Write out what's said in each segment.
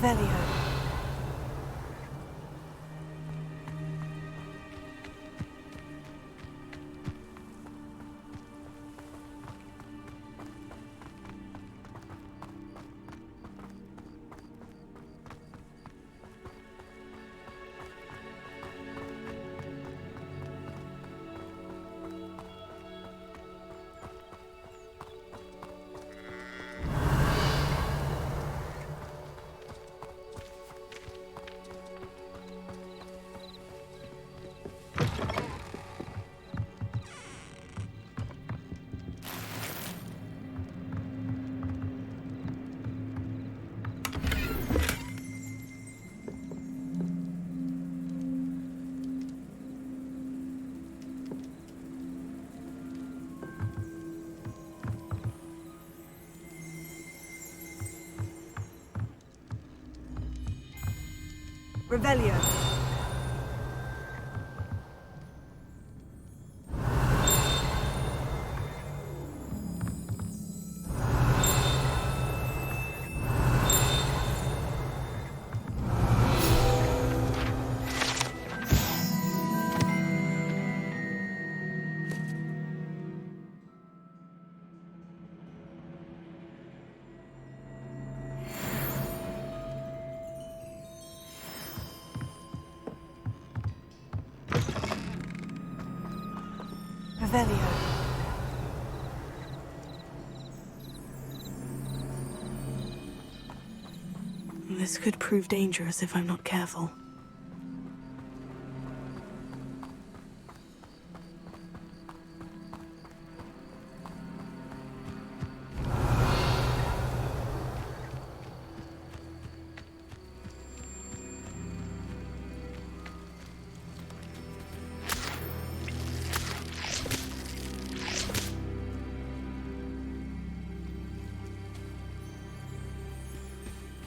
Revelio. Revelio. Revelio. This could prove dangerous if I'm not careful.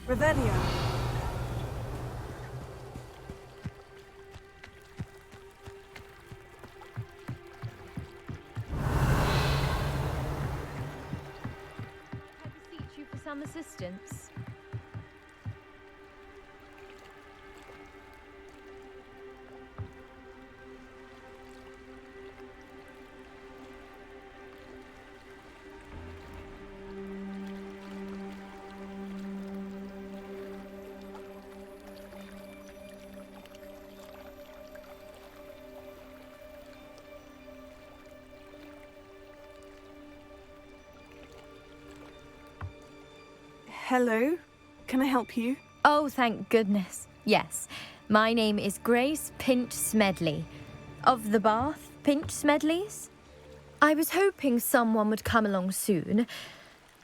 Revelio. I beseech you for some assistance. Hello? Can I help you? Oh, thank goodness. Yes, my name is Grace Pinch Smedley. Of the Bath Pinch Smedleys? I was hoping someone would come along soon.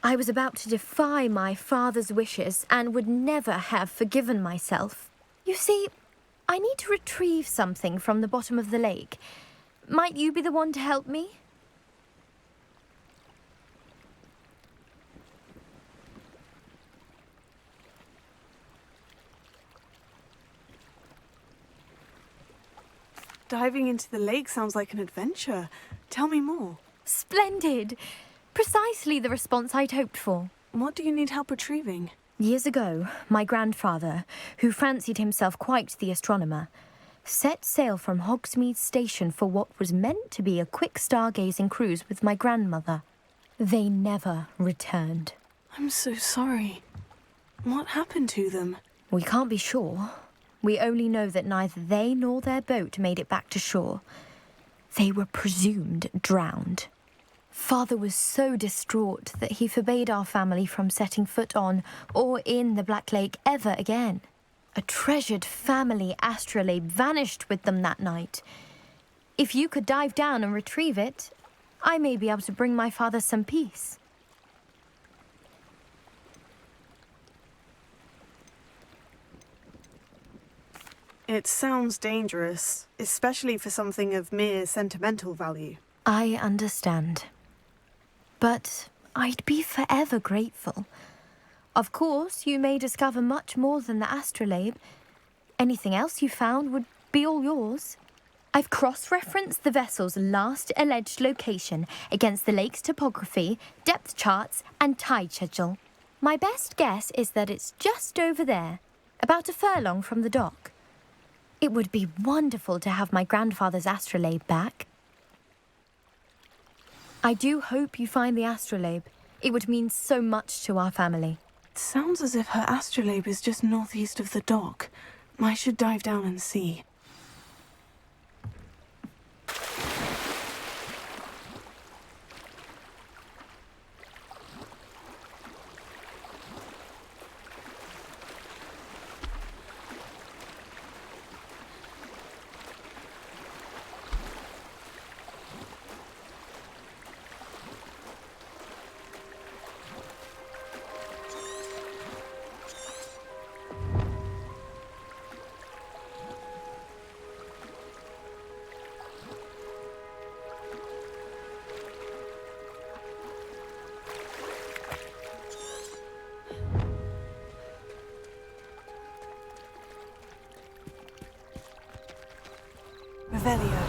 I was about to defy my father's wishes and would never have forgiven myself. You see, I need to retrieve something from the bottom of the lake. Might you be the one to help me? Diving into the lake sounds like an adventure. Tell me more. Splendid! Precisely the response I'd hoped for. What do you need help retrieving? Years ago, my grandfather, who fancied himself quite the astronomer, set sail from Hogsmeade Station for what was meant to be a quick stargazing cruise with my grandmother. They never returned. I'm so sorry. What happened to them? We can't be sure. We only know that neither they nor their boat made it back to shore. They were presumed drowned. Father was so distraught that he forbade our family from setting foot on or in the Black Lake ever again. A treasured family astrolabe vanished with them that night. If you could dive down and retrieve it, I may be able to bring my father some peace. It sounds dangerous, especially for something of mere sentimental value. I understand. But I'd be forever grateful. Of course, you may discover much more than the astrolabe. Anything else you found would be all yours. I've cross-referenced the vessel's last alleged location against the lake's topography, depth charts, and tide schedule. My best guess is that it's just over there, about a furlong from the dock. It would be wonderful to have my grandfather's astrolabe back. I do hope you find the astrolabe. It would mean so much to our family. It sounds as if her astrolabe is just northeast of the dock. I should dive down and see. Revelio.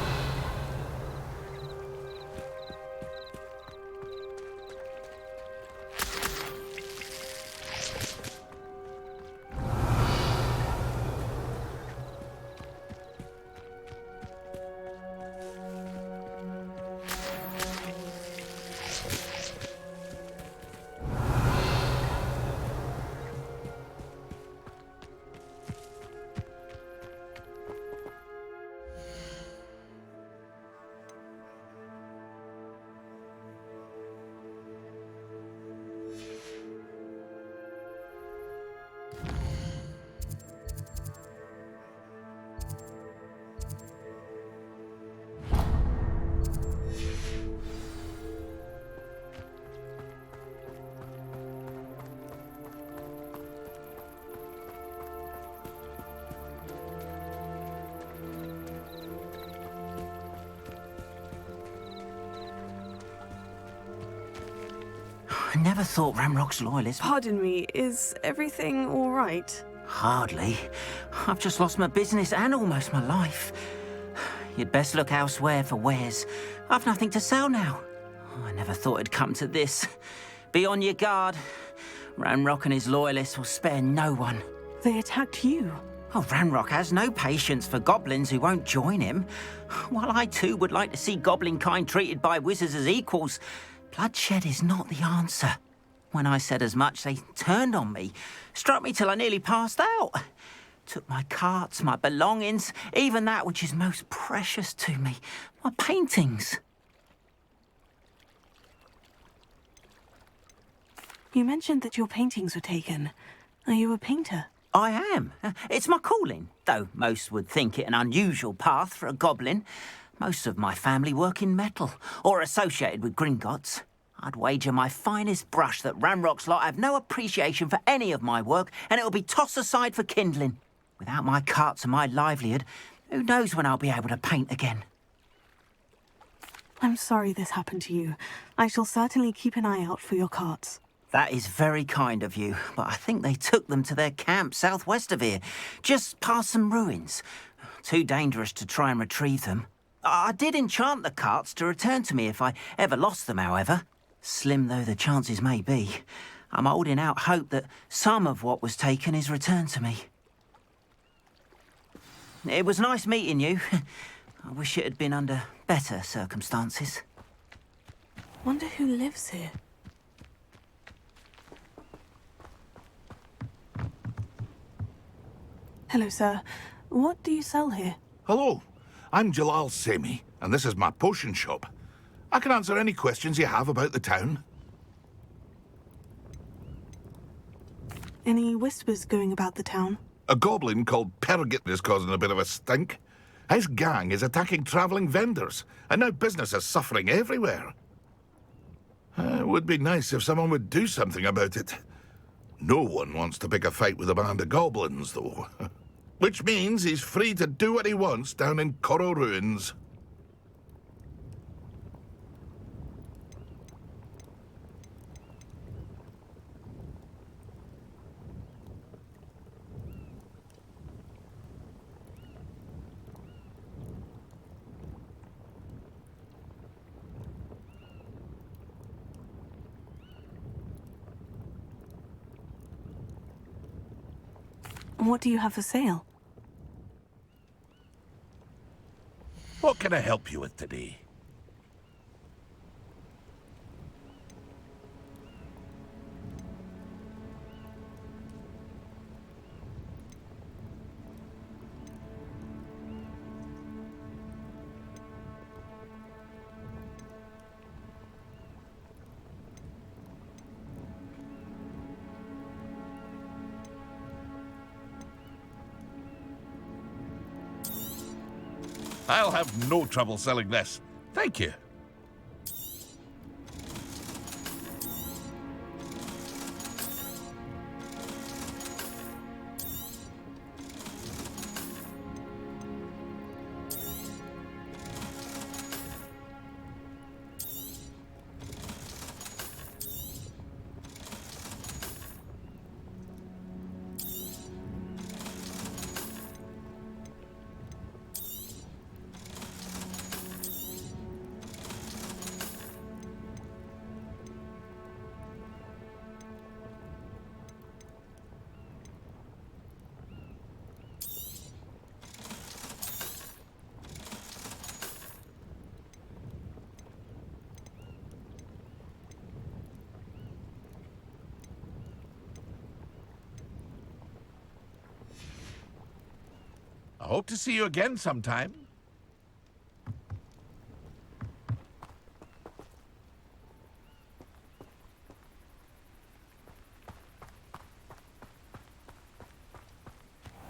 I never thought Ramrock's loyalists... Pardon me, is everything all right? Hardly. I've just lost my business and almost my life. You'd best look elsewhere for wares. I've nothing to sell now. I never thought it'd come to this. Be on your guard. Ramrock and his loyalists will spare no one. They attacked you. Oh, Ramrock has no patience for goblins who won't join him. While I too would like to see goblin kind treated by wizards as equals, bloodshed is not the answer. When I said as much, they turned on me, struck me till I nearly passed out. Took my carts, my belongings, even that which is most precious to me, my paintings. You mentioned that your paintings were taken. Are you a painter? I am. It's my calling, though most would think it an unusual path for a goblin. Most of my family work in metal, or associated with Gringotts. I'd wager my finest brush that Ramrock's lot have no appreciation for any of my work, and it'll be tossed aside for kindling. Without my carts and my livelihood, who knows when I'll be able to paint again? I'm sorry this happened to you. I shall certainly keep an eye out for your carts. That is very kind of you, but I think they took them to their camp southwest of here, just past some ruins. Too dangerous to try and retrieve them. I did enchant the carts to return to me if I ever lost them, however. Slim though the chances may be, I'm holding out hope that some of what was taken is returned to me. It was nice meeting you. I wish it had been under better circumstances. Wonder who lives here. Hello, sir. What do you sell here? Hello, I'm Jalal Semi, and this is my potion shop. I can answer any questions you have about the town. Any whispers going about the town? A goblin called Pergit is causing a bit of a stink. His gang is attacking travelling vendors, and now business is suffering everywhere. It would be nice if someone would do something about it. No one wants to pick a fight with a band of goblins, though. Which means he's free to do what he wants down in Coral Ruins. What do you have for sale? What can I help you with today? I'll have no trouble selling this. Thank you. I hope to see you again sometime.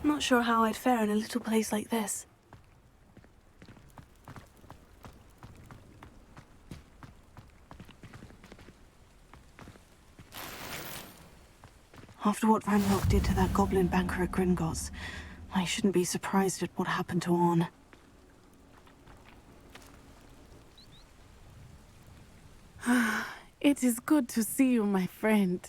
Not sure how I'd fare in a little place like this. After what Ranrock did to that goblin banker at Gringotts, I shouldn't be surprised at what happened to Orn. It is good to see you, my friend.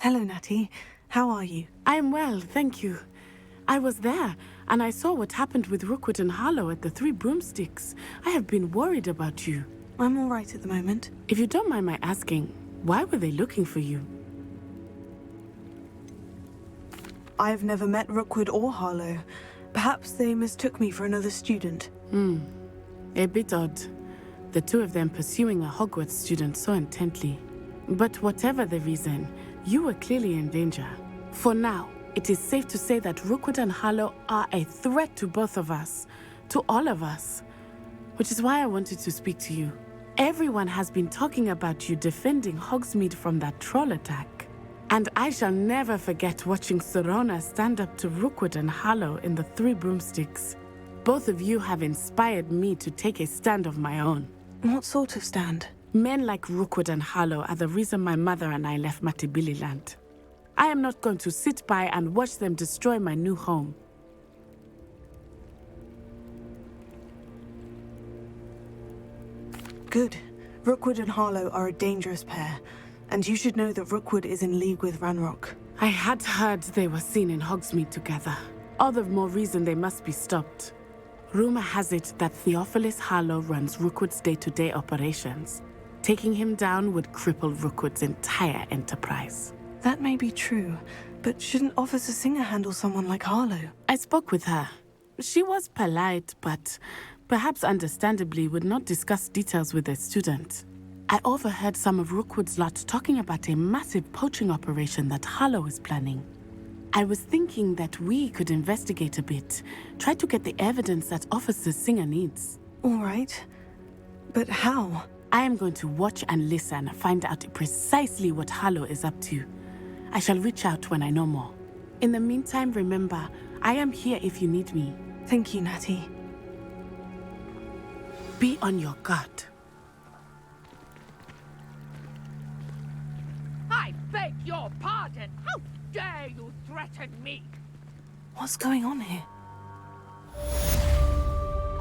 Hello, Natty. How are you? I am well, thank you. I was there, and I saw what happened with Rookwood and Harlow at the Three Broomsticks. I have been worried about you. I'm all right at the moment. If you don't mind my asking, why were they looking for you? I've never met Rookwood or Harlow. Perhaps they mistook me for another student. A bit odd. The two of them pursuing a Hogwarts student so intently. But whatever the reason, you were clearly in danger. For now, it is safe to say that Rookwood and Harlow are a threat to both of us. To all of us. Which is why I wanted to speak to you. Everyone has been talking about you defending Hogsmeade from that troll attack. And I shall never forget watching Sorona stand up to Rookwood and Harlow in the Three Broomsticks. Both of you have inspired me to take a stand of my own. What sort of stand? Men like Rookwood and Harlow are the reason my mother and I left Matibili I am not going to sit by and watch them destroy my new home. Good. Rookwood and Harlow are a dangerous pair, and you should know that Rookwood is in league with Ranrock. I had heard they were seen in Hogsmeade together. All the more reason they must be stopped. Rumor has it that Theophilus Harlow runs Rookwood's day-to-day operations. Taking him down would cripple Rookwood's entire enterprise. That may be true, but shouldn't Officer Singer handle someone like Harlow? I spoke with her. She was polite, but perhaps understandably would not discuss details with a student. I overheard some of Rookwood's lot talking about a massive poaching operation that Harlow is planning. I was thinking that we could investigate a bit, try to get the evidence that Officer Singer needs. All right. But how? I am going to watch and listen, find out precisely what Harlow is up to. I shall reach out when I know more. In the meantime, remember, I am here if you need me. Thank you, Natty. Be on your guard. I beg your pardon. How dare you threaten me? What's going on here?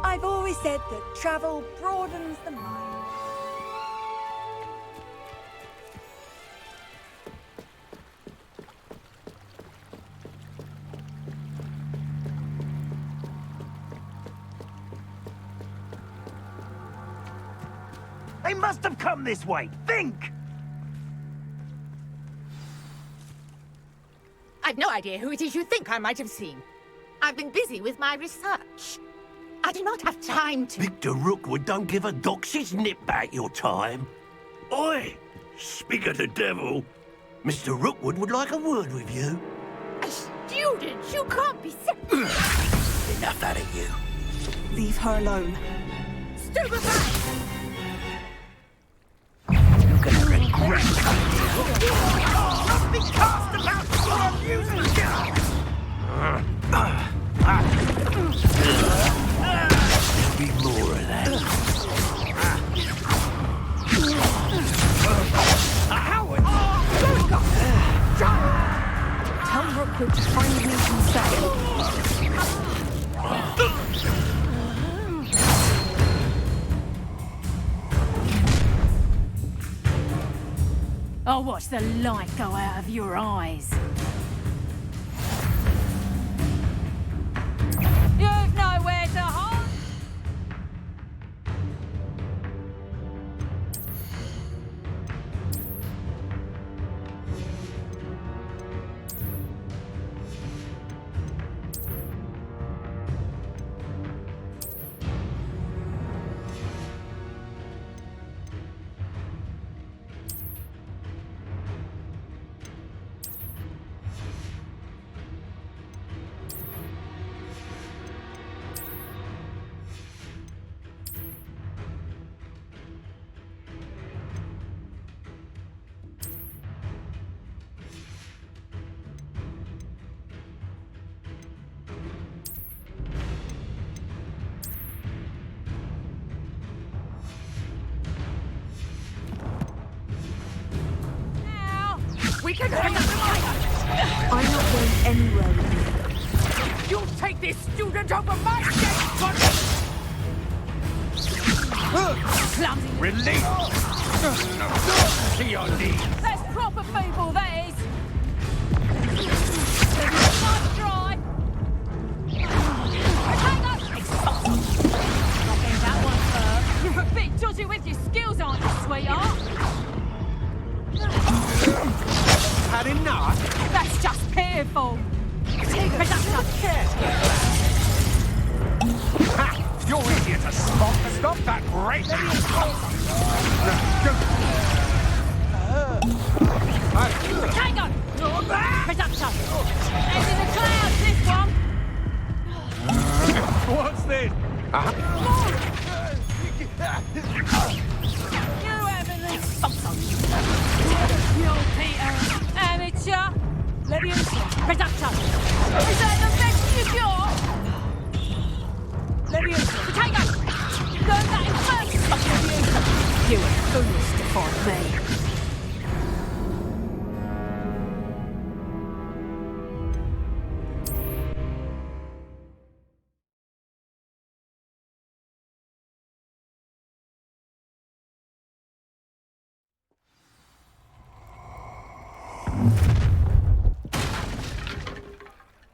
I've always said that travel broadens the mind. They must have come this way. Think! I've no idea who it is you think I might have seen. I've been busy with my research. I do not have time to... Victor Rookwood don't give a doxy's nip back your time. Oi! Speak of the devil. Mr. Rookwood would like a word with you. A student? You can't be... Enough out of you. Leave her alone. Stupid man! You're gonna regret not be cast about for amusing There'll be more of that. Tell Rookwood to find me himself. I'll watch the light go out of your eyes. You've nowhere to hide. We can hang up I'm not going anywhere with you. You'll take this student over my dead body! Clumsy. Release! To your knees! That's proper people, that is. Nice try. Hang on. I think that one hurt. You're a bit dodgy with your skills, aren't you, sweetheart? Had enough? That's just pitiful. You're easier to spot. Stop that great! Hang on. Production. It's in the clouds, this one. What's this? You haven't the You Peter. Amateur. Leviosa. Production. Is that the best you got? Leviosa. Potato. Learn that in first. Leviosa. You were foolish to find me.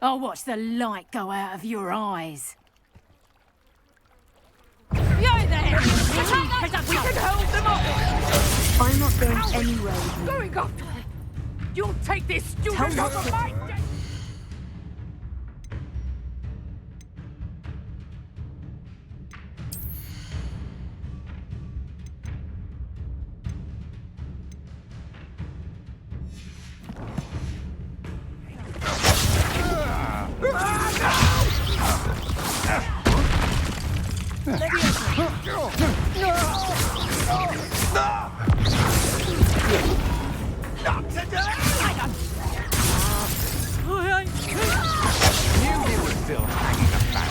I'll watch the light go out of your eyes. You there! We can hold them off! I'm not going anywhere with you. Going after her! You'll take this student Tell over my dead... Not today! You were still hanging about.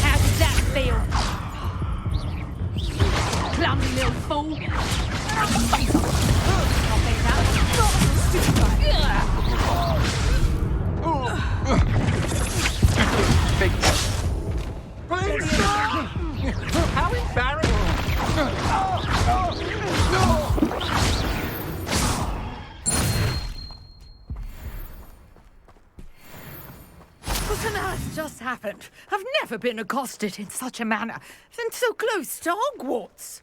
How does that feel? Clumsy little fool. Please stop! How embarrassing! What on earth just happened? I've never been accosted in such a manner, and so close to Hogwarts.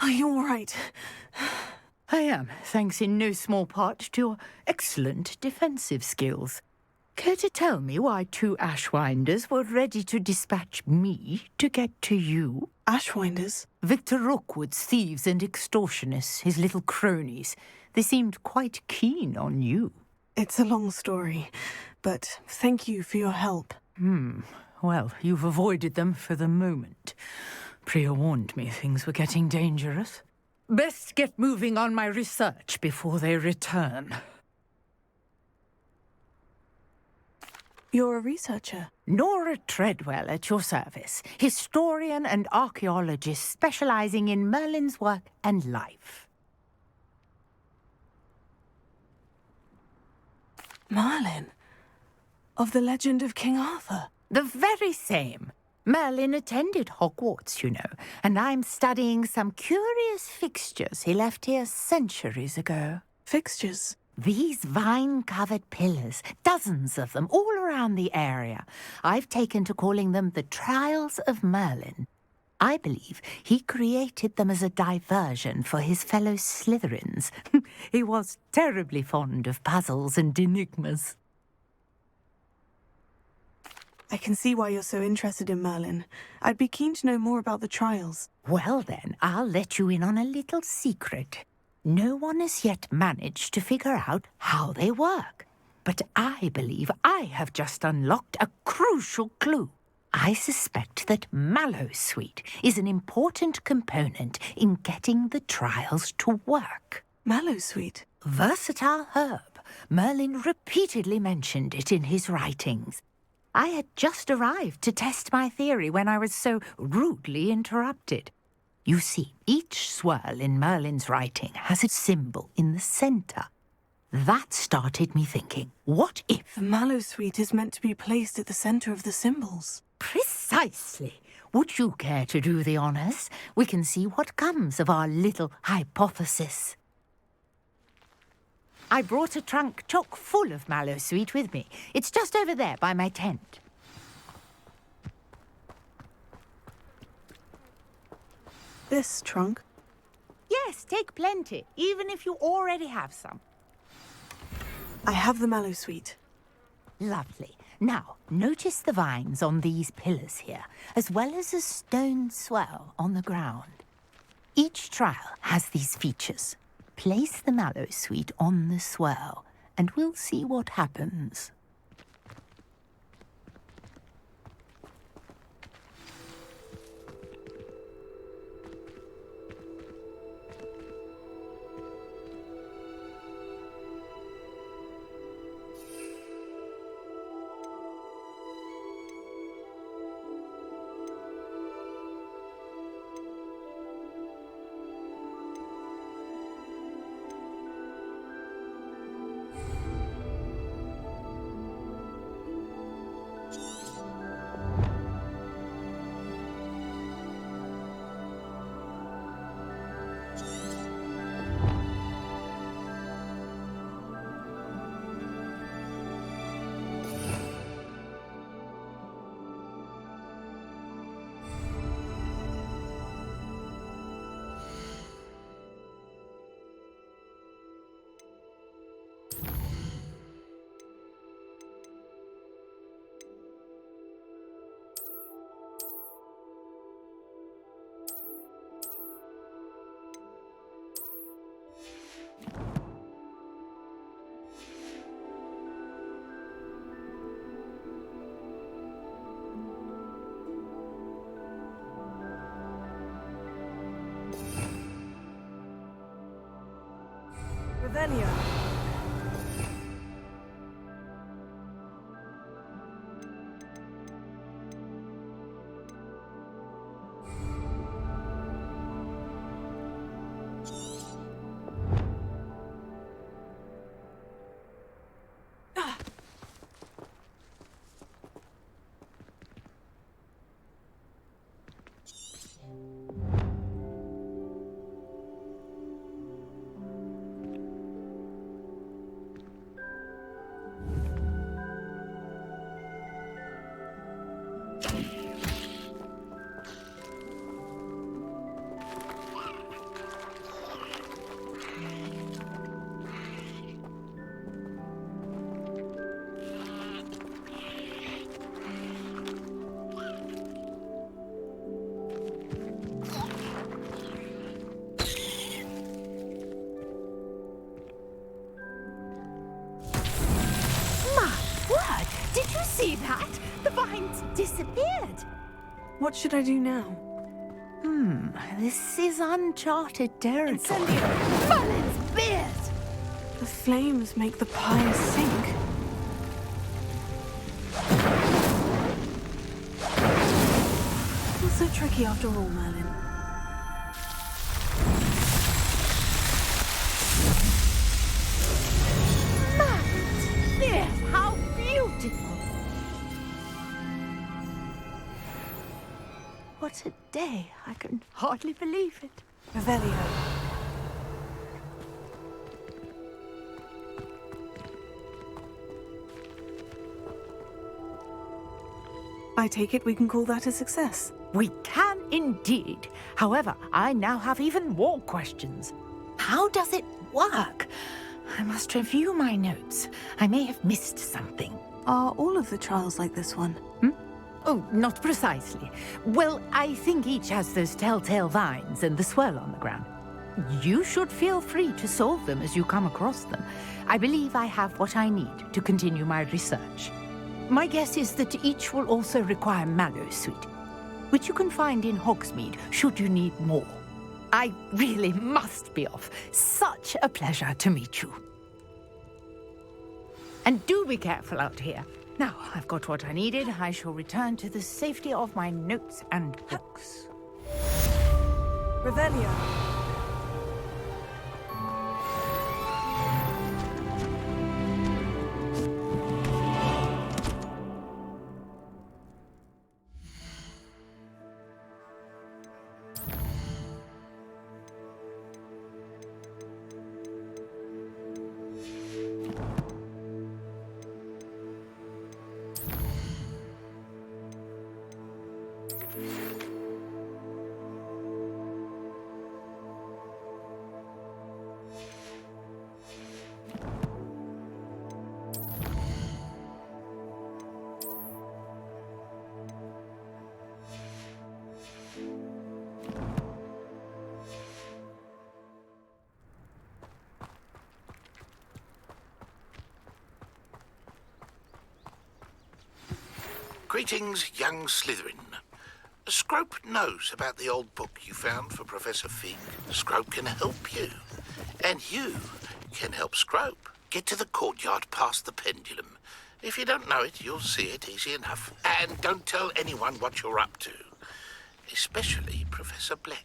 Are you all right. I am, thanks in no small part to your excellent defensive skills. Care to tell me why 2 Ashwinders were ready to dispatch me to get to you? Ashwinders? Victor Rookwood's thieves and extortionists, his little cronies. They seemed quite keen on you. It's a long story, but thank you for your help. Well, you've avoided them for the moment. Priya warned me things were getting dangerous. Best get moving on my research before they return. You're a researcher? Nora Treadwell at your service, historian and archaeologist specializing in Merlin's work and life. Merlin? Of the legend of King Arthur? The very same. Merlin attended Hogwarts, you know, and I'm studying some curious fixtures he left here centuries ago. Fixtures? These vine-covered pillars, dozens of them, all around the area. I've taken to calling them the Trials of Merlin. I believe he created them as a diversion for his fellow Slytherins. He was terribly fond of puzzles and enigmas. I can see why you're so interested in Merlin. I'd be keen to know more about the trials. Well then, I'll let you in on a little secret. No one has yet managed to figure out how they work. But I believe I have just unlocked a crucial clue. I suspect that Mallowsweet is an important component in getting the trials to work. Mallowsweet? Versatile herb. Merlin repeatedly mentioned it in his writings. I had just arrived to test my theory when I was so rudely interrupted. You see, each swirl in Merlin's writing has a symbol in the centre. That started me thinking, what if... The Mallowsweet is meant to be placed at the centre of the symbols. Precisely. Would you care to do the honours? We can see what comes of our little hypothesis. I brought a trunk chock full of Mallowsweet with me. It's just over there by my tent. This trunk? Yes, take plenty, even if you already have some. I have the Mallowsweet. Lovely. Now, notice the vines on these pillars here, as well as a stone swell on the ground. Each trial has these features. Place the Mallowsweet on the swirl, and we'll see what happens. Revelio. See that? The vines disappeared. What should I do now? This is uncharted territory. Incendio! Merlin's beard! The flames make the pie sink. Not so tricky after all, Merlin. Merlin's beard! How beautiful! What a day. I can hardly believe it. Revelio. I take it we can call that a success. We can indeed. However, I now have even more questions. How does it work? I must review my notes. I may have missed something. Are all of the trials like this one? Oh, not precisely. Well, I think each has those telltale vines and the swirl on the ground. You should feel free to solve them as you come across them. I believe I have what I need to continue my research. My guess is that each will also require mallow sweet, which you can find in Hogsmeade should you need more. I really must be off. Such a pleasure to meet you. And do be careful out here. Now, I've got what I needed. I shall return to the safety of my notes and books. Revelio. Greetings, young Slytherin. Scrope knows about the old book you found for Professor Fig. Scrope can help you. And you can help Scrope get to the courtyard past the pendulum. If you don't know it, you'll see it easy enough. And don't tell anyone what you're up to. Especially Professor Black.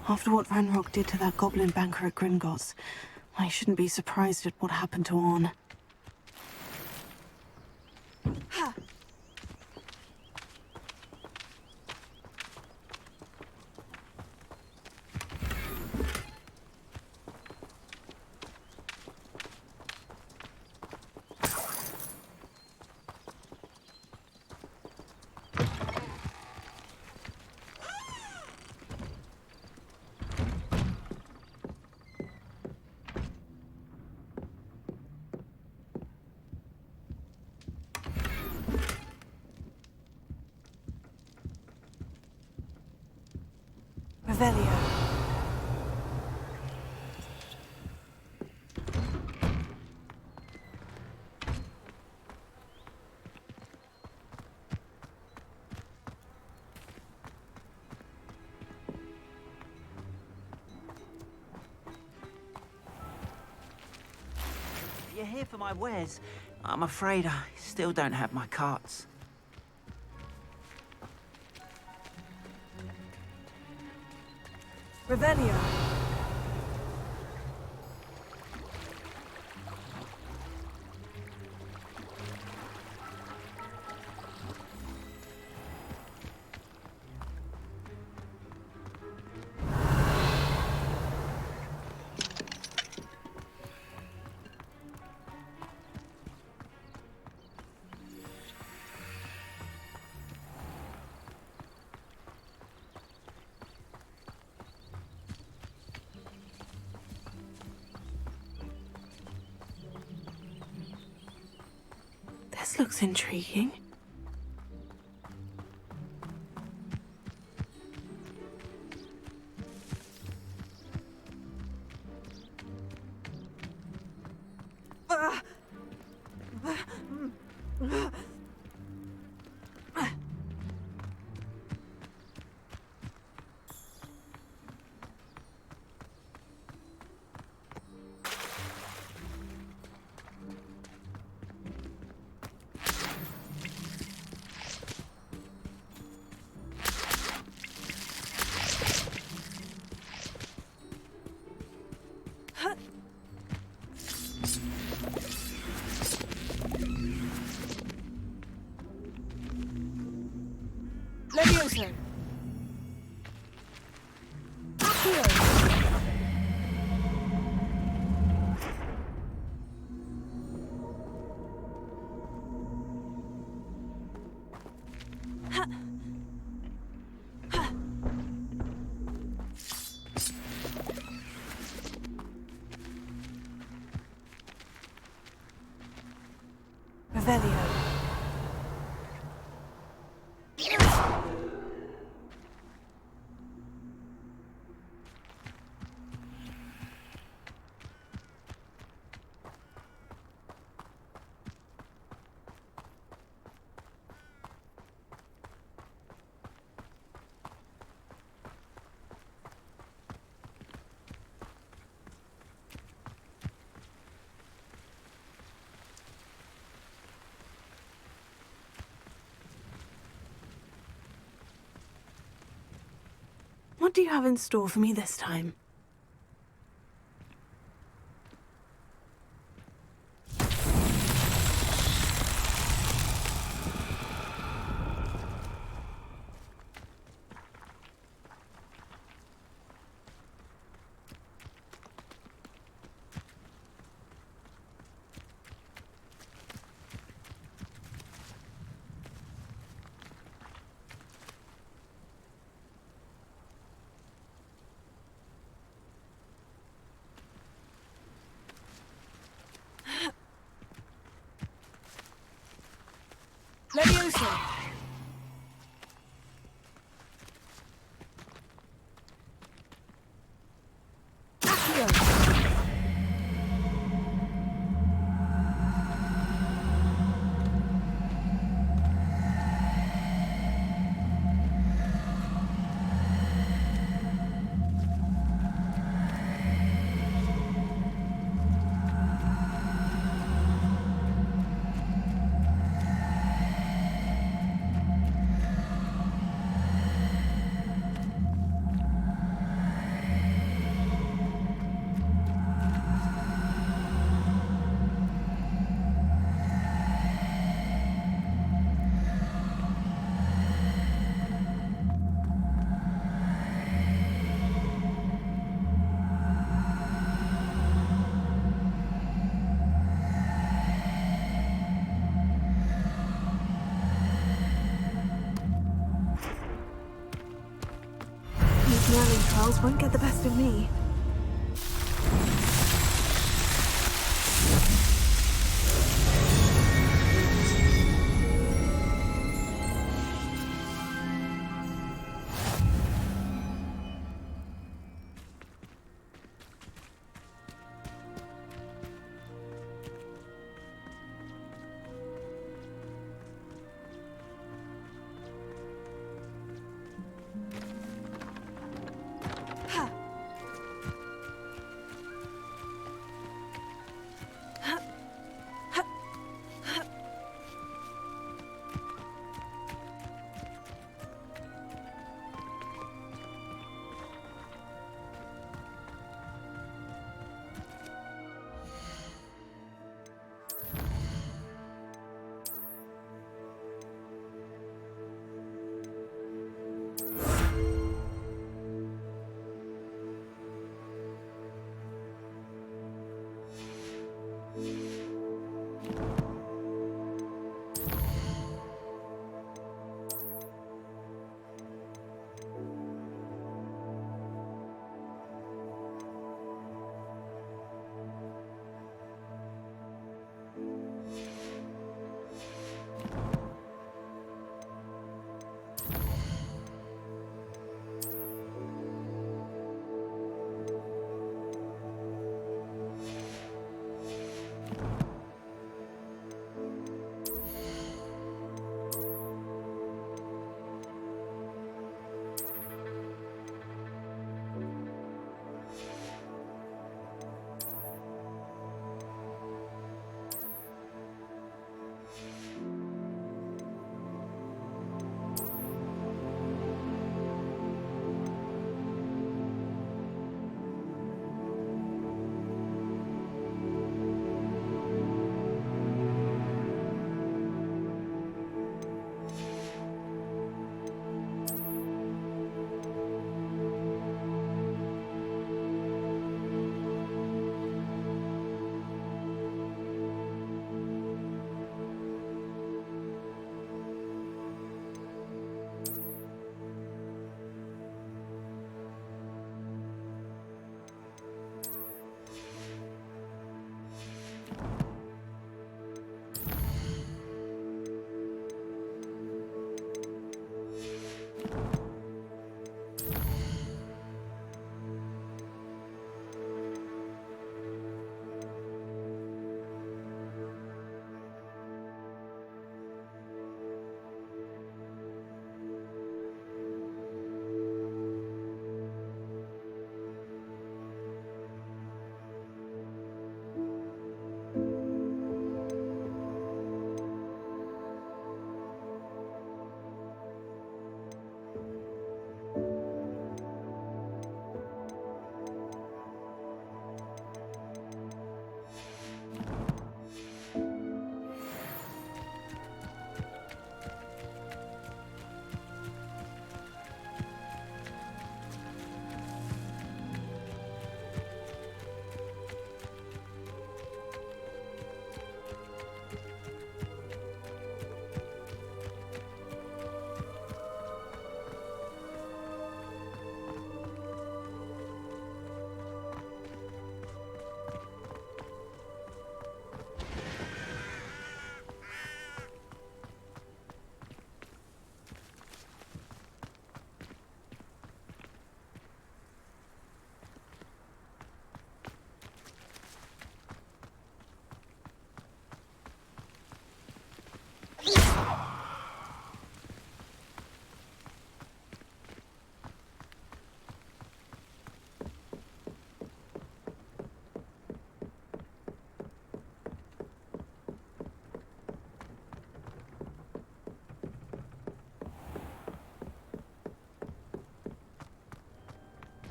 After what Ranrock did to that goblin banker at Gringotts, I shouldn't be surprised at what happened to Orn. Revelio. You're here for my wares. I'm afraid I still don't have my carts. Revelio. This looks intriguing. Levioso. Accio. Revelio. What do you have in store for me this time? Levioso. Accio. These learning trials won't get the best of me.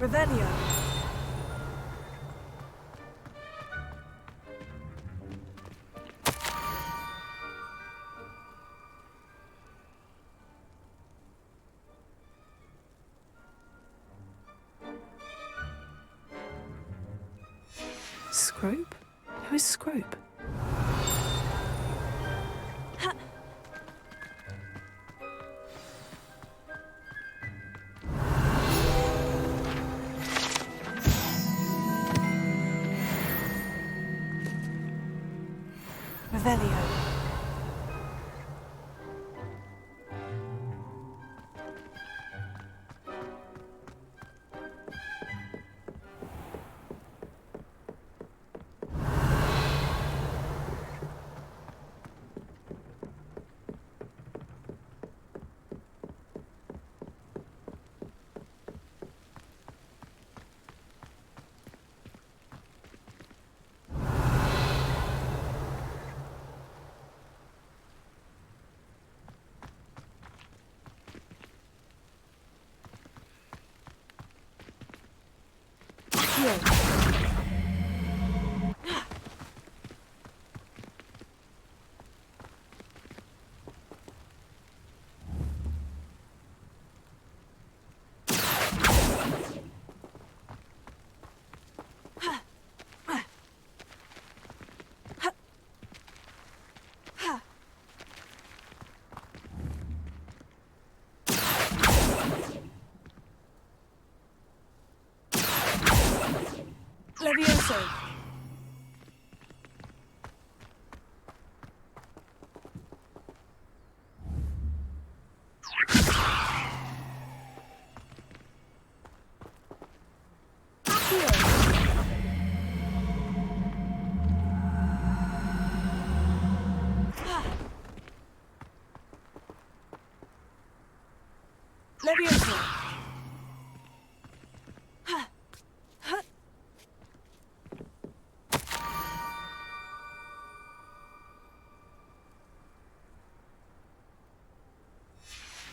Revelio. Scrope? Who is Scrope? Revelio. Levioso. Levioso.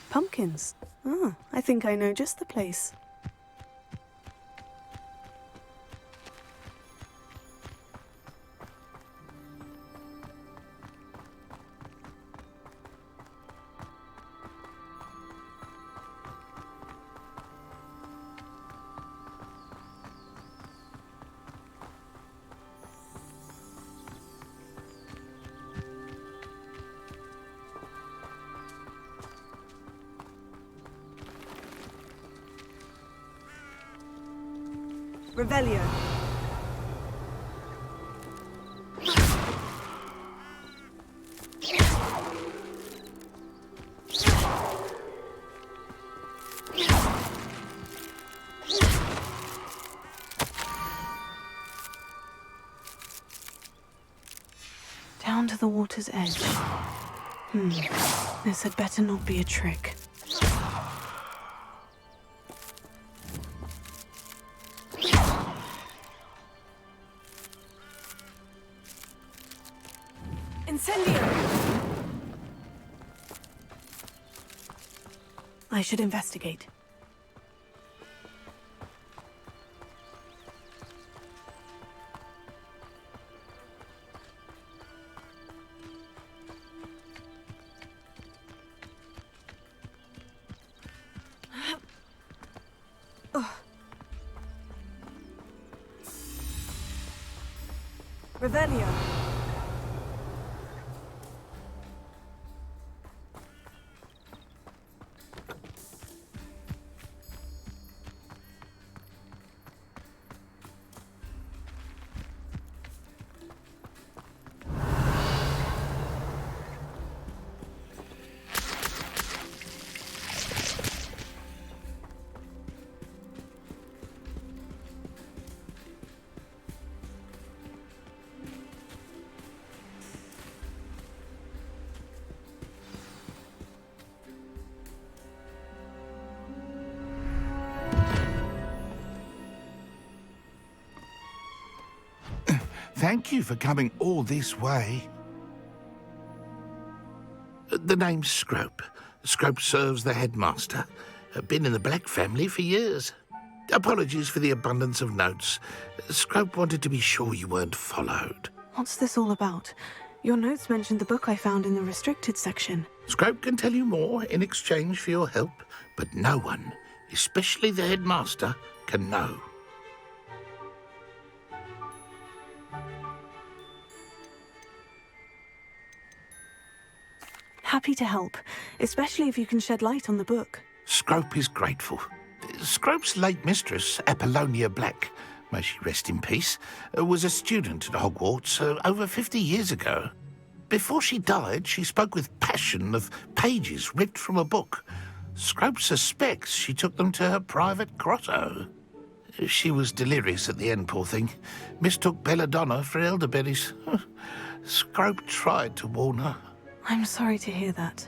Pumpkins. Ah, I think I know just the place. Revelio. the water's edge. This had better not be a trick. Incendio! I should investigate. Revelio. Thank you for coming all this way. The name's Scrope. Scrope serves the headmaster. Been in the Black family for years. Apologies for the abundance of notes. Scrope wanted to be sure you weren't followed. What's this all about? Your notes mentioned the book I found in the restricted section. Scrope can tell you more in exchange for your help, but no one, especially the headmaster, can know. Happy to help, especially if you can shed light on the book. Scrope is grateful. Scrope's late mistress, Apollonia Black, may she rest in peace, was a student at Hogwarts over 50 years ago. Before she died, she spoke with passion of pages ripped from a book. Scrope suspects she took them to her private grotto. She was delirious at the end, poor thing. Mistook belladonna for elderberries. Scrope tried to warn her. I'm sorry to hear that.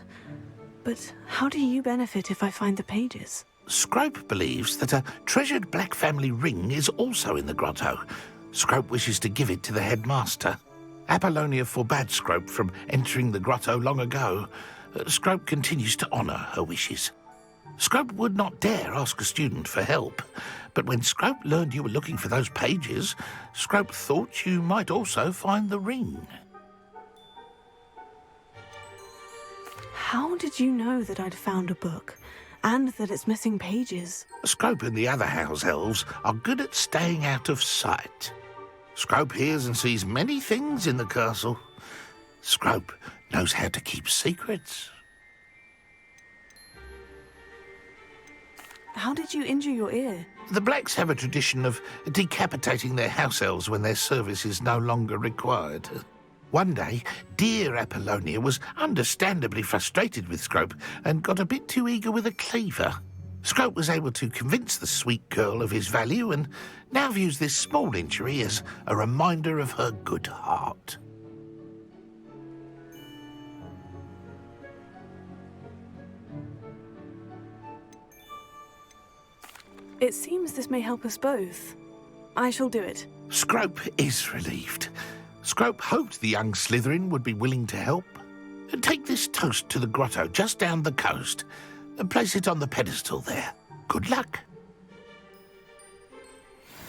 But how do you benefit if I find the pages? Scrope believes that a treasured Black family ring is also in the grotto. Scrope wishes to give it to the headmaster. Apollonia forbade Scrope from entering the grotto long ago. Scrope continues to honour her wishes. Scrope would not dare ask a student for help, but when Scrope learned you were looking for those pages, Scrope thought you might also find the ring. How did you know that I'd found a book, and that it's missing pages? Scrope and the other house elves are good at staying out of sight. Scrope hears and sees many things in the castle. Scrope knows how to keep secrets. How did you injure your ear? The Blacks have a tradition of decapitating their house elves when their service is no longer required. One day, dear Apollonia was understandably frustrated with Scrope and got a bit too eager with a cleaver. Scrope was able to convince the sweet girl of his value and now views this small injury as a reminder of her good heart. It seems this may help us both. I shall do it. Scrope is relieved. Scrope hoped the young Slytherin would be willing to help. Take this toast to the grotto just down the coast and place it on the pedestal there. Good luck.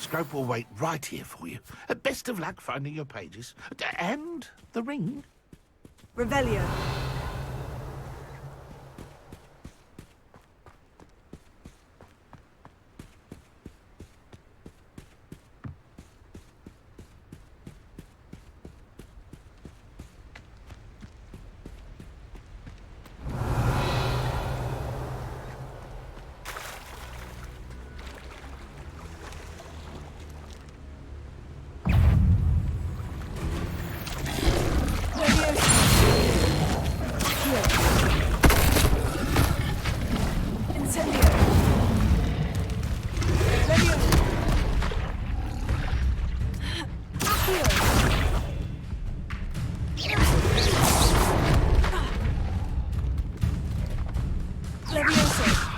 Scrope will wait right here for you. Best of luck finding your pages. And the ring. Revelio. Levioso.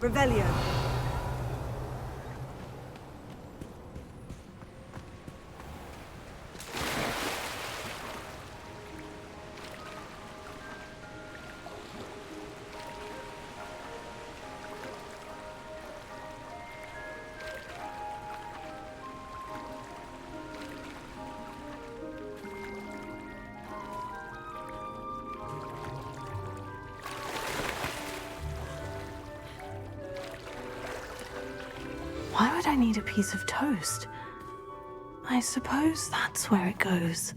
Revelio. Why would I need a piece of toast? I suppose that's where it goes.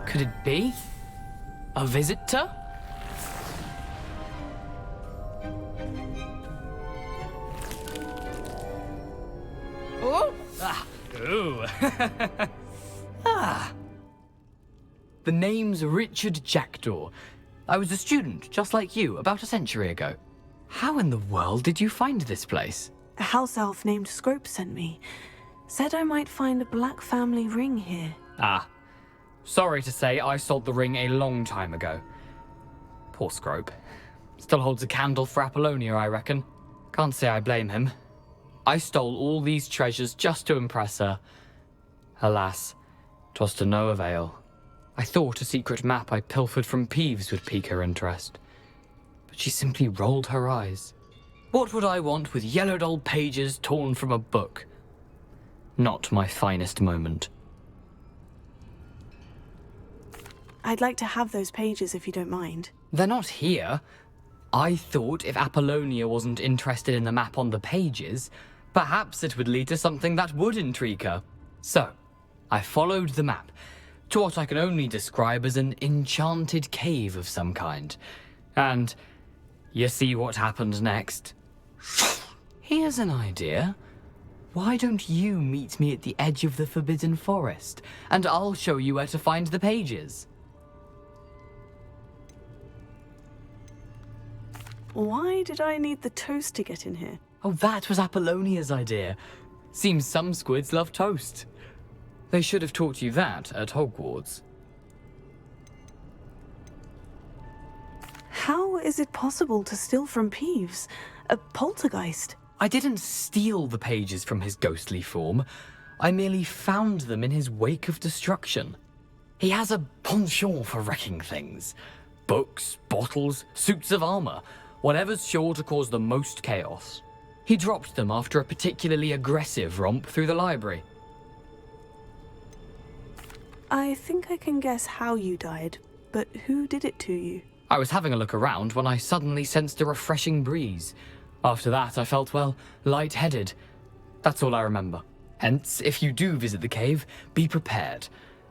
Could it be? A visitor? Oh! Ah! Ooh! Ah! The name's Richard Jackdaw. I was a student, just like you, about a century ago. How in the world did you find this place? A house elf named Scrope sent me. Said I might find a black family ring here. Ah. Sorry to say, I sold the ring a long time ago. Poor Scrope. Still holds a candle for Apollonia, I reckon. Can't say I blame him. I stole all these treasures just to impress her. Alas, 'twas to no avail. I thought a secret map I pilfered from Peeves would pique her interest. But she simply rolled her eyes. What would I want with yellowed old pages torn from a book? Not my finest moment. I'd like to have those pages if you don't mind. They're not here. I thought if Apollonia wasn't interested in the map on the pages, perhaps it would lead to something that would intrigue her. So, I followed the map to what I can only describe as an enchanted cave of some kind. And you see what happened next? Here's an idea. Why don't you meet me at the edge of the Forbidden Forest, and I'll show you where to find the pages. Why did I need the toast to get in here? Oh, that was Apollonia's idea. Seems some squids love toast. They should have taught you that at Hogwarts. How is it possible to steal from Peeves? A poltergeist? I didn't steal the pages from his ghostly form. I merely found them in his wake of destruction. He has a penchant for wrecking things. Books, bottles, suits of armor, whatever's sure to cause the most chaos. He dropped them after a particularly aggressive romp through the library. I think I can guess how you died, but who did it to you? I was having a look around when I suddenly sensed a refreshing breeze. After that, I felt, well, lightheaded. That's all I remember. Hence, if you do visit the cave, be prepared.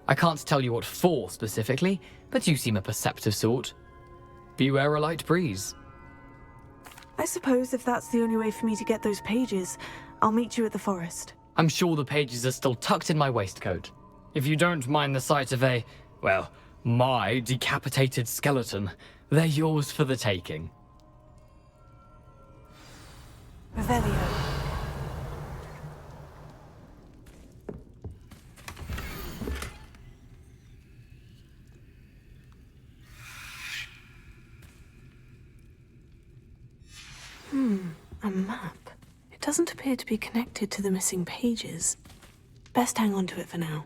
I can't tell you what for specifically, but you seem a perceptive sort. Beware a light breeze. I suppose if that's the only way for me to get those pages, I'll meet you at the forest. I'm sure the pages are still tucked in my waistcoat. If you don't mind the sight of a, well, my decapitated skeleton, they're yours for the taking. Revelio. A map. It doesn't appear to be connected to the missing pages. Best hang on to it for now.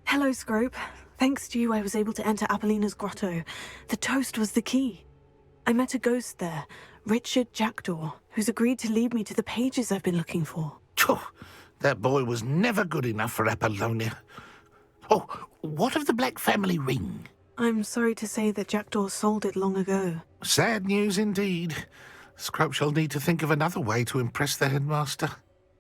Hello, Scrope. Thanks to you, I was able to enter Apollina's grotto. The toast was the key. I met a ghost there, Richard Jackdaw, who's agreed to lead me to the pages I've been looking for. Phew, that boy was never good enough for Apollonia. Oh, what of the Black family ring? I'm sorry to say that Jackdaw sold it long ago. Sad news indeed. Scrope shall need to think of another way to impress the headmaster.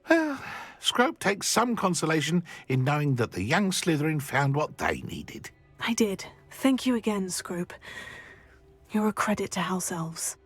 Well, Scrope takes some consolation in knowing that the young Slytherin found what they needed. I did. Thank you again, Scrope. You're a credit to House Elves.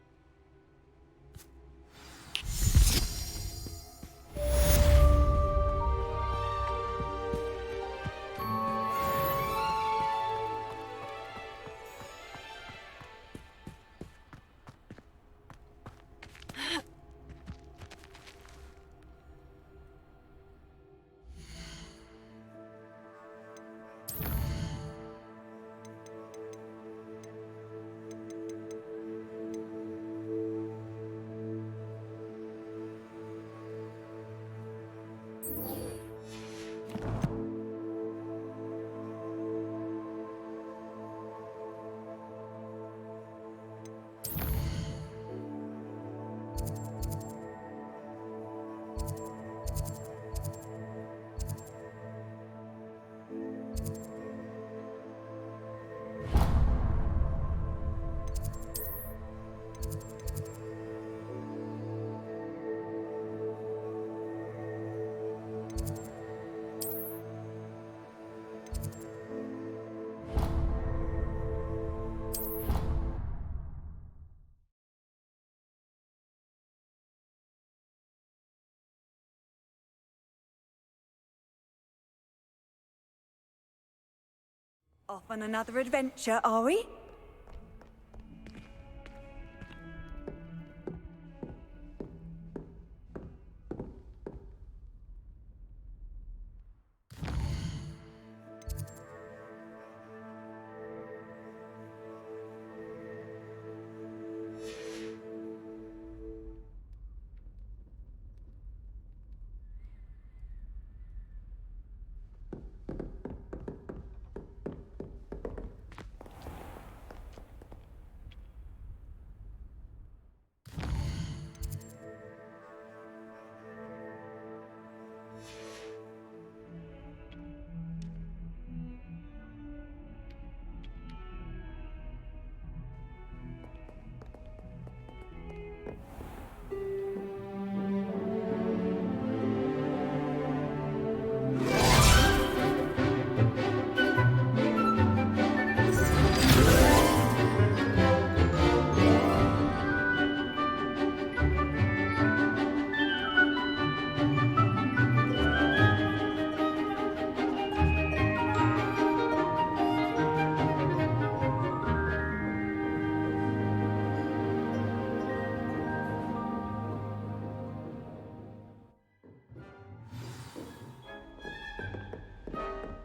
Off on another adventure, are we?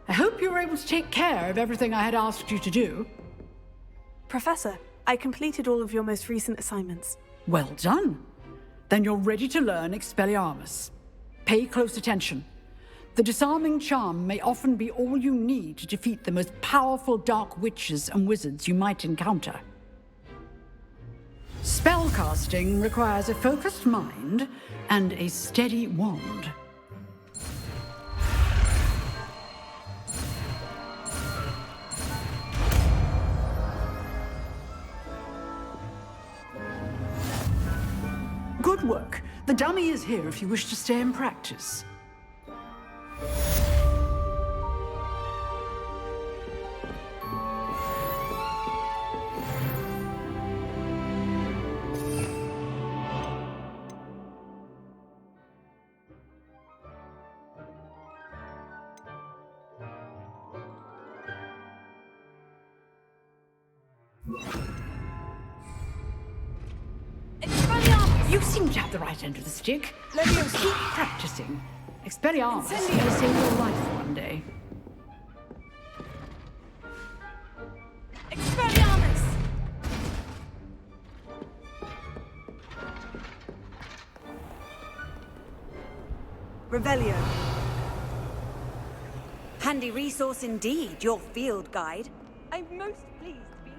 I hope you were able to take care of everything I had asked you to do. Professor, I completed all of your most recent assignments. Well done. Then you're ready to learn Expelliarmus. Pay close attention. The disarming charm may often be all you need to defeat the most powerful dark witches and wizards you might encounter. Spellcasting requires a focused mind and a steady wand. Good work. The dummy is here if you wish to stay and practice. You seem to have the right end of the stick. Keep practicing. Expelliarmus may save your life one day. Expelliarmus! Revelio. Handy resource indeed, your field guide. I'm most pleased to be...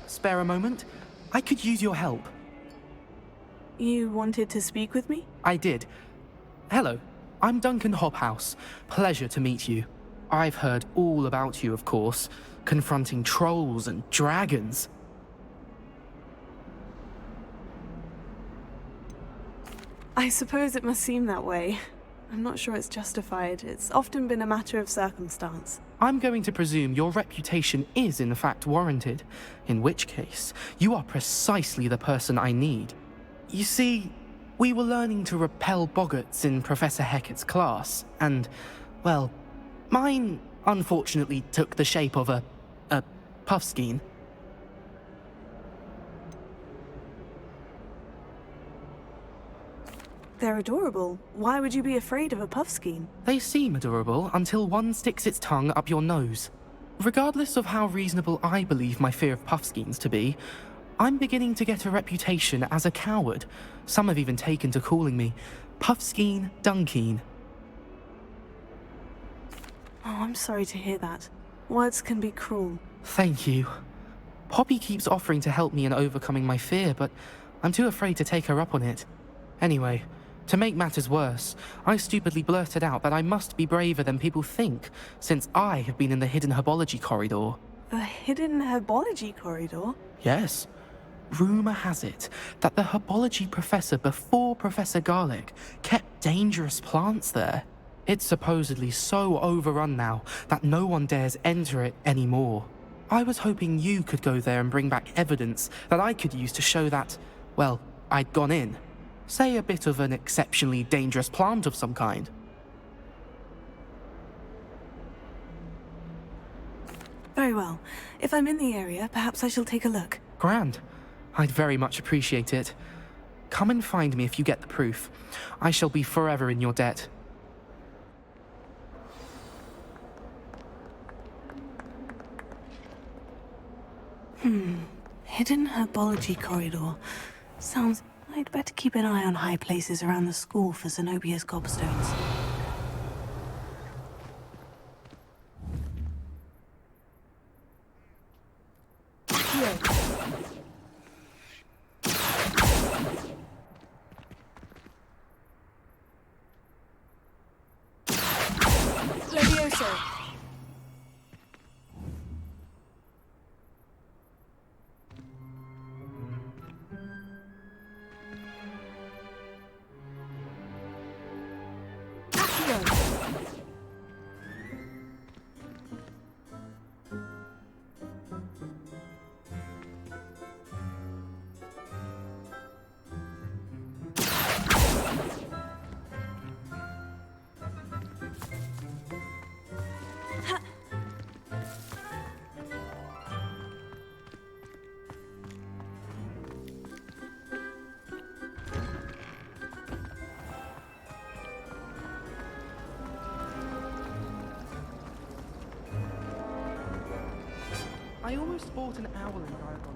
Spare a moment? I could use your help. You wanted to speak with me? I did. Hello, I'm Duncan Hobhouse. Pleasure to meet you. I've heard all about you, of course, confronting trolls and dragons. I suppose it must seem that way. I'm not sure it's justified. It's often been a matter of circumstance. I'm going to presume your reputation is in fact warranted, in which case, you are precisely the person I need. You see, we were learning to repel boggarts in Professor Hecat's class, and, well, mine unfortunately took the shape of a puffskein. They're adorable. Why would you be afraid of a puffskein? They seem adorable until one sticks its tongue up your nose. Regardless of how reasonable I believe my fear of puffskeins to be, I'm beginning to get a reputation as a coward. Some have even taken to calling me Puffskein Dunkeen. Oh, I'm sorry to hear that. Words can be cruel. Thank you. Poppy keeps offering to help me in overcoming my fear, but I'm too afraid to take her up on it. Anyway, to make matters worse, I stupidly blurted out that I must be braver than people think, since I have been in the hidden herbology corridor. The hidden herbology corridor? Yes. Rumour has it that the herbology professor before Professor Garlic kept dangerous plants there. It's supposedly so overrun now that no one dares enter it anymore. I was hoping you could go there and bring back evidence that I could use to show that, well, I'd gone in. Say a bit of an exceptionally dangerous plant of some kind. Very well. If I'm in the area, perhaps I shall take a look. Grand. I'd very much appreciate it. Come and find me if you get the proof. I shall be forever in your debt. Hidden herbology corridor. Sounds... I'd better keep an eye on high places around the school for Zenobia's gobstones. Levioso. I almost bought an owl in Diagon.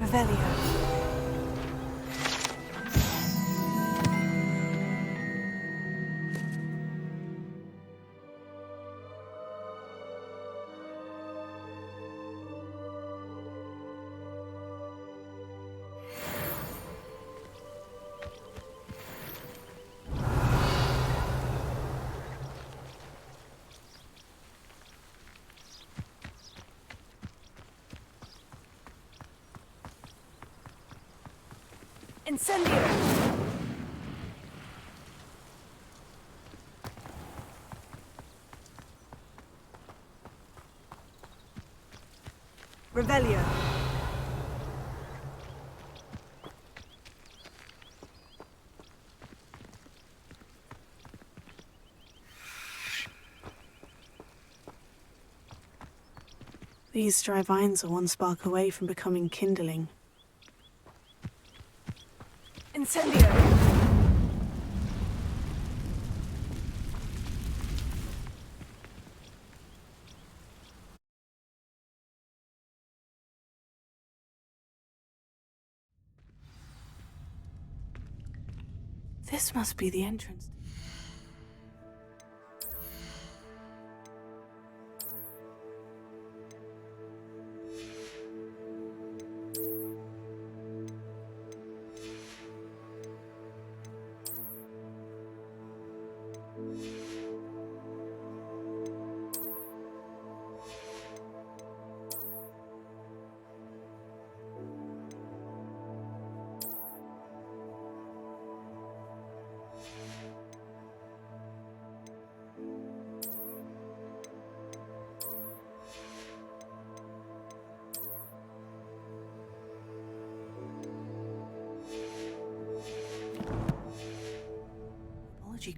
Revelio. Incendio! Revelio. These dry vines are one spark away from becoming kindling. Incendio! This must be the entrance.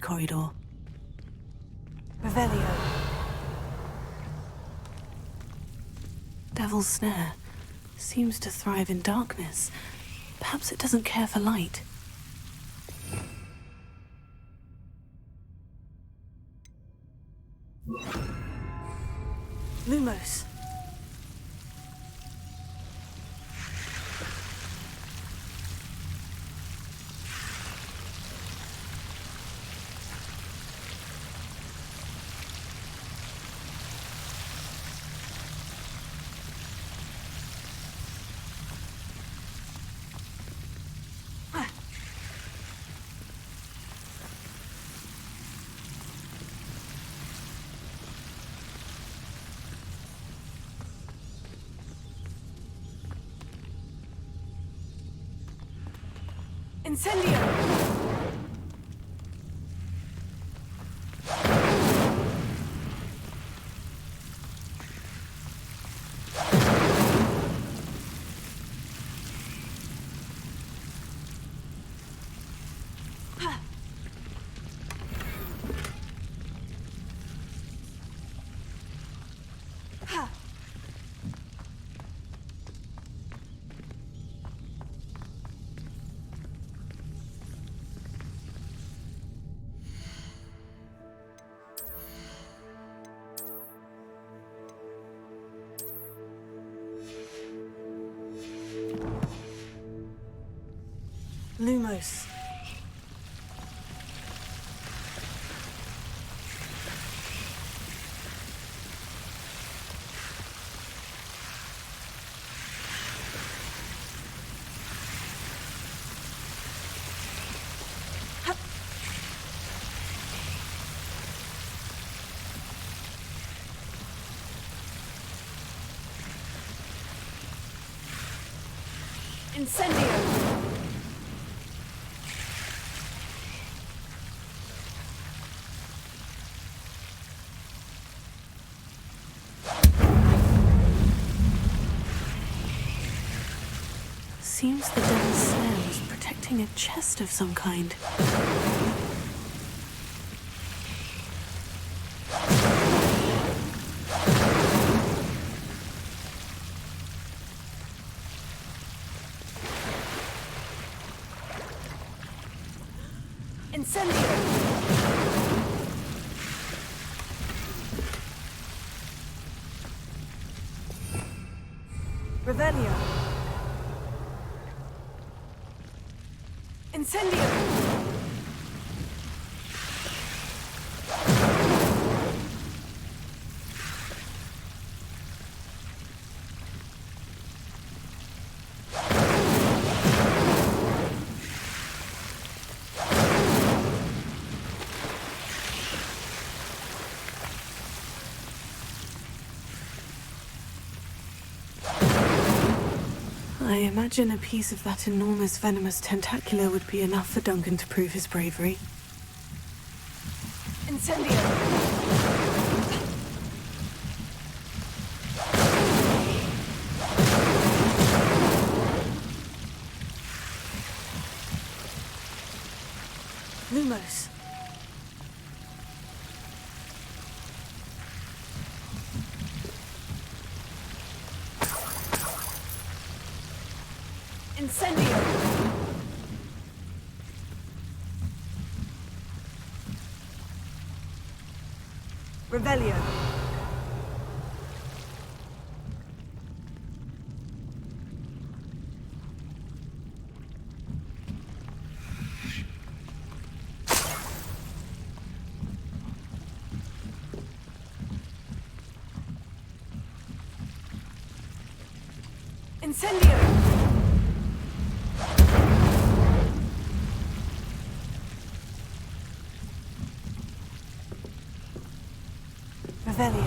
Corridor. Revelio. Devil's Snare seems to thrive in darkness. Perhaps it doesn't care for light. Lumos. Incendio! Lumos. Incendio! Seems the Devil's Snare was protecting a chest of some kind. Incendio! Revelio. Incendio! I imagine a piece of that enormous venomous tentacular would be enough for Duncan to prove his bravery. Incendio! Lumos. Incendio! Revelio. Incendio! Revelio.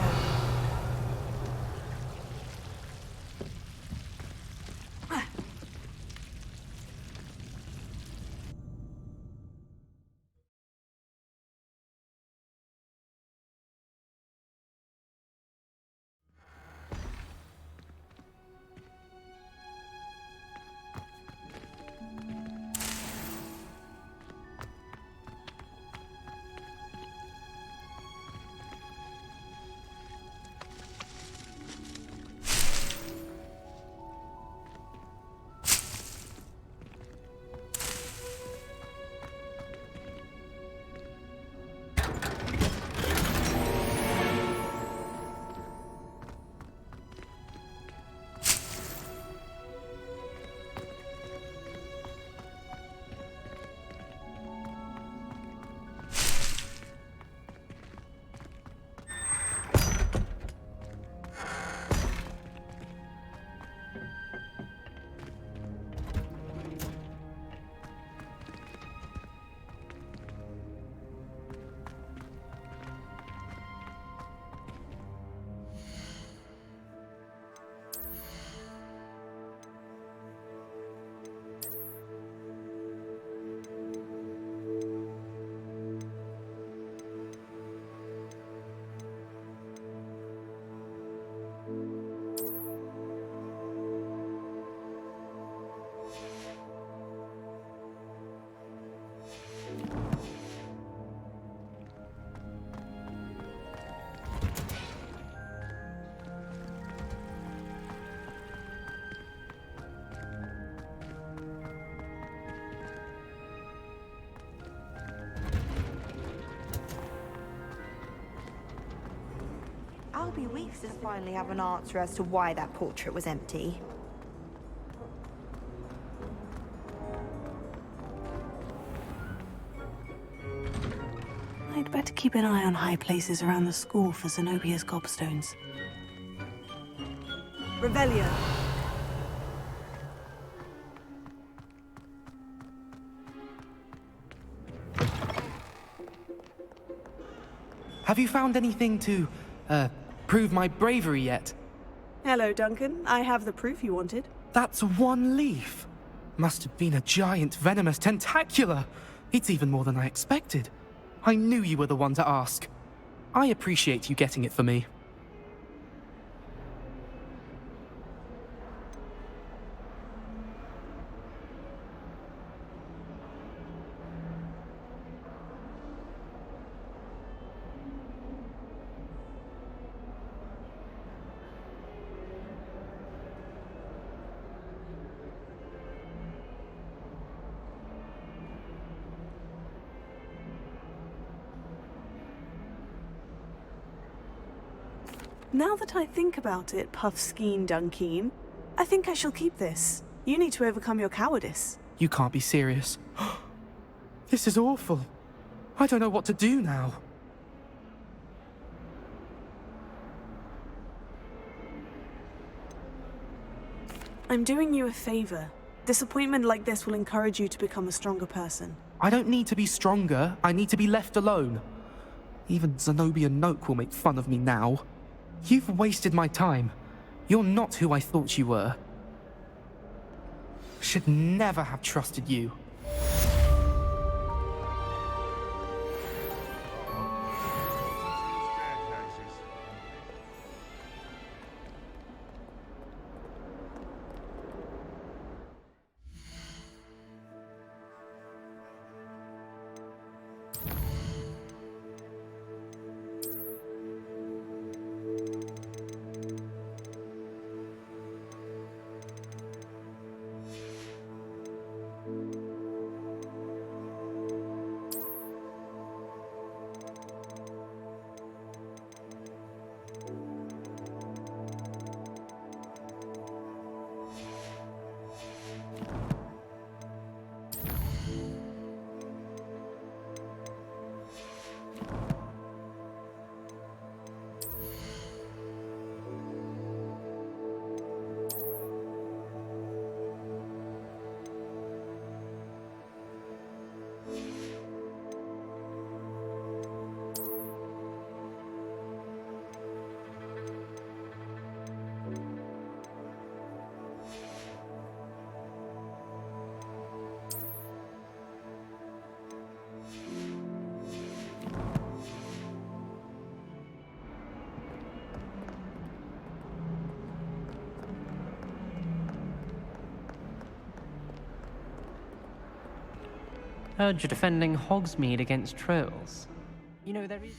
I'll be weeks to finally have an answer as to why that portrait was empty. I'd better keep an eye on high places around the school for Zenobia's gobstones. Revelio. Have you found anything to, prove my bravery yet? Hello, Duncan. I have the proof you wanted. That's one leaf. Must have been a giant venomous tentacular. It's even more than I expected. I knew you were the one to ask. I appreciate you getting it for me. Now that I think about it, Puffskeen Dunkeen, I think I shall keep this. You need to overcome your cowardice. You can't be serious. This is awful. I don't know what to do now. I'm doing you a favor. Disappointment like this will encourage you to become a stronger person. I don't need to be stronger. I need to be left alone. Even Zenobia Noak will make fun of me now. You've wasted my time. You're not who I thought you were. Should never have trusted you. Heard you're defending Hogsmeade against trolls. You know, there is...